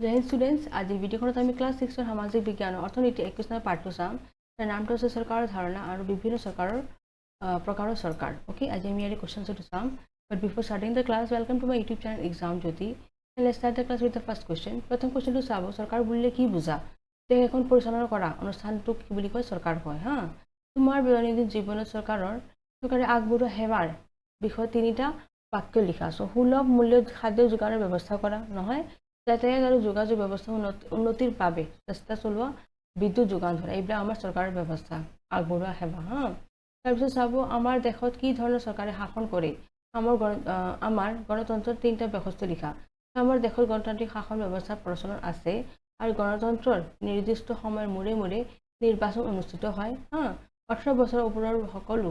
জয় Hind students, আজিৰ ভিডিঅ'খনত আমি class 6ৰ সামাজিক বিজ্ঞান অৰ্থনীতি 21 নম্বৰ পাঠটো চাম। তাৰ নামটো হৈছে চৰকাৰৰ ধাৰণা আৰু বিভিন্ন প্ৰকাৰৰ চৰকাৰ। অ'কে, আজি আমি ইয়াৰে কুৱেশ্যনছটো চাম। But before starting the class, welcome to my YouTube channel exam Jyoti. Let's start the class with the first question. প্ৰথম কুৱেশ্যনটো চাব, চৰকাৰ বুলিলে কি বুজা? দেশ এখন পৰিচালনা কৰা অনুষ্ঠানটোক কি বুলি কয়? চৰকাৰ কয়। হা, তোমাৰ দৈনন্দিন জীৱনত চৰকাৰে আগবঢ়োৱা সেৱাৰ বিষয়ে 3টা বাক্য লিখা। সুলভ মূল্যত খাদ্য যোগানৰ ব্যৱস্থা কৰা, নহয় যাতায়াত আৰু যোগাযোগ ব্যৱস্থা উন্নতিৰ বাবে চেষ্টা চলোৱা, বিদ্যুৎ যোগান ধৰা, এইবিলাক আমাৰ চৰকাৰৰ ব্যৱস্থা আগবঢ়োৱা সেৱা। হা, তাৰপিছত চাব, আমাৰ দেশত কি ধৰণৰ চৰকাৰে শাসন কৰে? আমাৰ গণতন্ত্ৰৰ 3টা বৈশিষ্ট্য লিখা। আমাৰ দেশত গণতান্ত্ৰিক শাসন ব্যৱস্থা প্ৰচলন আছে আৰু গণতন্ত্ৰৰ নিৰ্দিষ্ট সময়ৰ মূৰে মূৰে নিৰ্বাচন অনুষ্ঠিত হয়। হা, 18 বছৰৰ ওপৰৰ সকলো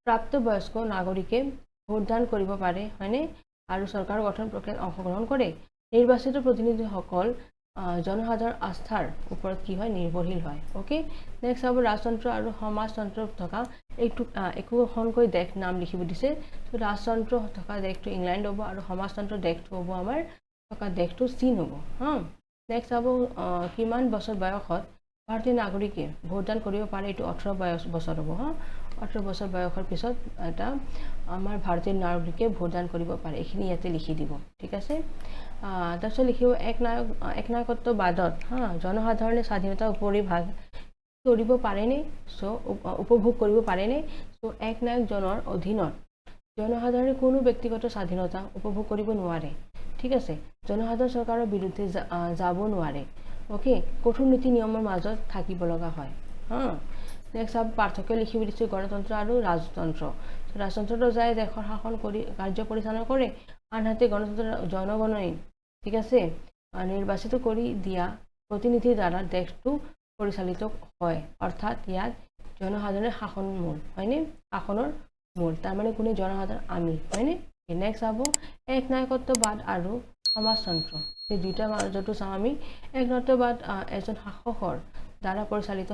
প্ৰাপ্তবয়স্ক নাগৰিকে ভোটদান কৰিব পাৰে, হয়নে? আৰু চৰকাৰ গঠন প্ৰক্ৰিয়াত অংশগ্ৰহণ কৰে। নিৰ্বাচিত প্ৰতিনিধিসকল জনসাধাৰণৰ আস্থাৰ ওপৰত কি হয়? নিৰ্ভৰশীল হয়। অ'কে, নেক্সট হ'ব ৰাজতন্ত্ৰ আৰু সমাজতন্ত্ৰ থকা একোখনকৈ দেশ নাম লিখিব দিছে। ৰাজতন্ত্ৰ থকা দেশটো ইংলেণ্ড হ'ব আৰু সমাজতন্ত্ৰ দেশটো হ'ব আমাৰ থকা দেশটো চীন হ'ব। হা, নেক্সট হ'ব কিমান বছৰ বয়সত ভাৰতীয় নাগৰিকে ভোটদান কৰিব পাৰে? এইটো 18 বছৰ হ'ব। হা, 18 বছৰ বয়সৰ পিছত এটা আমাৰ ভাৰতীয় নাগৰিকে ভোটদান কৰিব পাৰে। এইখিনি ইয়াতে লিখি দিব, ঠিক আছে। তাৰপিছত লিখিব একনায়কত্ববাদত জনসাধাৰণে স্বাধীনতাৰ উপৰি ভাগ কৰিব পাৰেনে? উপভোগ কৰিব পাৰেনে? একনায়কজনৰ অধীনত জনসাধাৰণে কোনো ব্যক্তিগত স্বাধীনতা উপভোগ কৰিব নোৱাৰে, ঠিক আছে। জনসাধাৰণ চৰকাৰৰ বিৰুদ্ধে যাব নোৱাৰে। অ'কে, কঠোৰ নীতি নিয়মৰ মাজত থাকিব লগা হয়। হা, নেক্সট পাৰ্থক্য লিখিব দিছোঁ গণতন্ত্ৰ আৰু ৰাজতন্ত্ৰ। ৰাজতন্ত্ৰটো যায় দেশৰ শাসন কৰি কাৰ্য পৰিচালনা কৰে, আনহাতে গণতন্ত্ৰ জনগণই, ঠিক আছে, নিৰ্বাচিত কৰি দিয়া প্ৰতিনিধিৰ দ্বাৰা দেশটো পৰিচালিত হয়। অৰ্থাৎ ইয়াত জনসাধাৰণে শাসনৰ মূল, হয়নে? শাসনৰ মূল, তাৰমানে কোনে? জনসাধাৰণ, আমি, হয়নে? নেক্সট হ'ব একনায়কত্ববাদ আৰু সমাজতন্ত্ৰ। এই দুইটাৰ মাজতো চাওঁ আমি। একনায়কত্ববাদ এজন শাসকৰ দ্বাৰা পৰিচালিত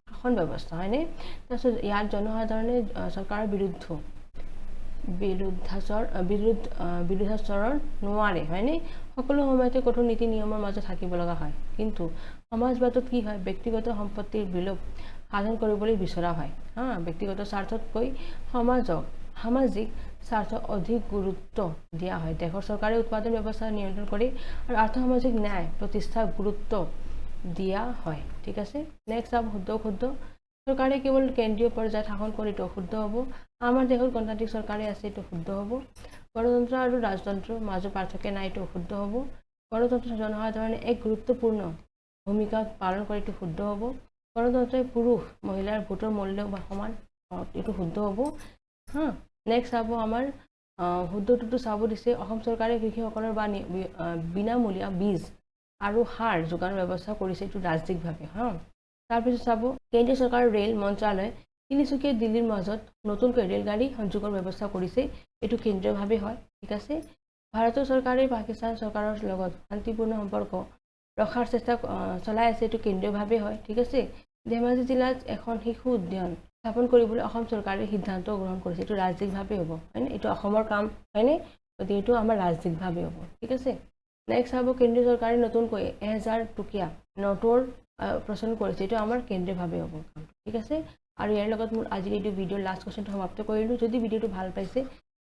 শাসন ব্যৱস্থা, হয়নে? তাৰপিছত ইয়াত জনসাধাৰণে চৰকাৰৰ বিৰুদ্ধাচৰণ নোৱাৰে, হয়নে? সকলো সময়তে কঠোৰ নীতি নিয়মৰ মাজত থাকিব লগা হয়। কিন্তু সমাজবাদত কি হয়? ব্যক্তিগত সম্পত্তিৰ বিলোপ সাধন কৰিবলৈ বিচৰা হয়। হা, ব্যক্তিগত স্বাৰ্থতকৈ সামাজিক স্বাৰ্থ অধিক গুৰুত্ব দিয়া হয়। দেশৰ চৰকাৰে উৎপাদন ব্যৱস্থা নিয়ন্ত্ৰণ কৰে আৰু আৰ্থসামাজিক ন্যায় প্ৰতিষ্ঠা গুৰুত্ব দিয়া হয়, ঠিক আছে। নেক্সট আপ শুদ্ধ। চৰকাৰে কেৱল কেন্দ্ৰীয় পৰ্যায়ত শাসন কৰে, এইটো শুদ্ধ হ'ব। আমাৰ দেশত গণতান্ত্ৰিক চৰকাৰে আছে, এইটো শুদ্ধ হ'ব। গণতন্ত্ৰ আৰু ৰাজতন্ত্ৰৰ মাজত পাৰ্থক্য নাই, এইটো শুদ্ধ হ'ব। গণতন্ত্ৰত জনসাধাৰণে এক গুৰুত্বপূৰ্ণ ভূমিকা পালন কৰে, এইটো শুদ্ধ হ'ব। গণতন্ত্ৰই পুৰুষ মহিলাৰ ভোটৰ মূল্য সমান, এইটো শুদ্ধ হ'ব। হা, নেক্সট চাব আমাৰ শুদ্ধটোতো চাব দিছে, অসম চৰকাৰে কৃষকসকলৰ বিনামূলীয়া বীজ আৰু সাৰ যোগানৰ ব্যৱস্থা কৰিছে, এইটো ৰাজ্যিকভাৱে। হা, তাৰপিছত চাব কেন্দ্ৰীয় চৰকাৰৰ ৰেল মন্ত্ৰালয় তিনিচুকীয়া দিল্লীৰ মাজত নতুনকৈ ৰেলগাড়ী সংযোগৰ ব্যৱস্থা কৰিছে, এইটো কেন্দ্ৰীয়ভাৱে হয়, ঠিক আছে। ভাৰতৰ চৰকাৰে পাকিস্তান চৰকাৰৰ লগত শান্তিপূৰ্ণ সম্পৰ্ক ৰখাৰ চেষ্টা চলাই আছে, এইটো কেন্দ্ৰীয়ভাৱে হয়, ঠিক আছে। ধেমাজি জিলাত এখন শিশু উদ্যান স্থাপন কৰিবলৈ অসম চৰকাৰে সিদ্ধান্ত গ্ৰহণ কৰিছে, এইটো ৰাজ্যিকভাৱে হ'ব, হয়নে? এইটো অসমৰ কাম, হয়নে? গতিকে এইটো আমাৰ ৰাজ্যিকভাৱে হ'ব, ঠিক আছে। নেক্সট হ'ব কেন্দ্ৰীয় চৰকাৰে নতুনকৈ 1000 টকীয়া নোটৰ প্ৰচলন কৰিছে, এইটো আমাৰ কেন্দ্ৰীয়ভাৱে হ'ব, ঠিক আছে। আৰু ইয়াৰ লগত মোৰ আজিৰ এইটো ভিডিঅ'ৰ লাষ্ট কুৱেশ্যনটো সমাপ্ত কৰিলোঁ। যদি ভিডিঅ'টো ভাল পাইছে,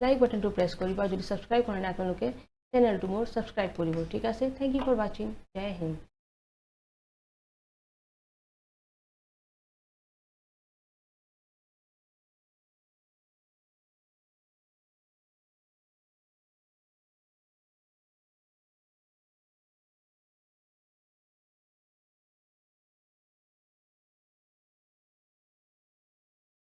লাইক বাটনটো প্ৰেছ কৰিব আৰু যদি ছাবস্ক্ৰাইব কৰা নাই আপোনালোকে চেনেলটো মোৰ ছাবস্ক্ৰাইব কৰিব, ঠিক আছে। থেংক ইউ ফৰ ৱাচিং। জয় হিন্দ।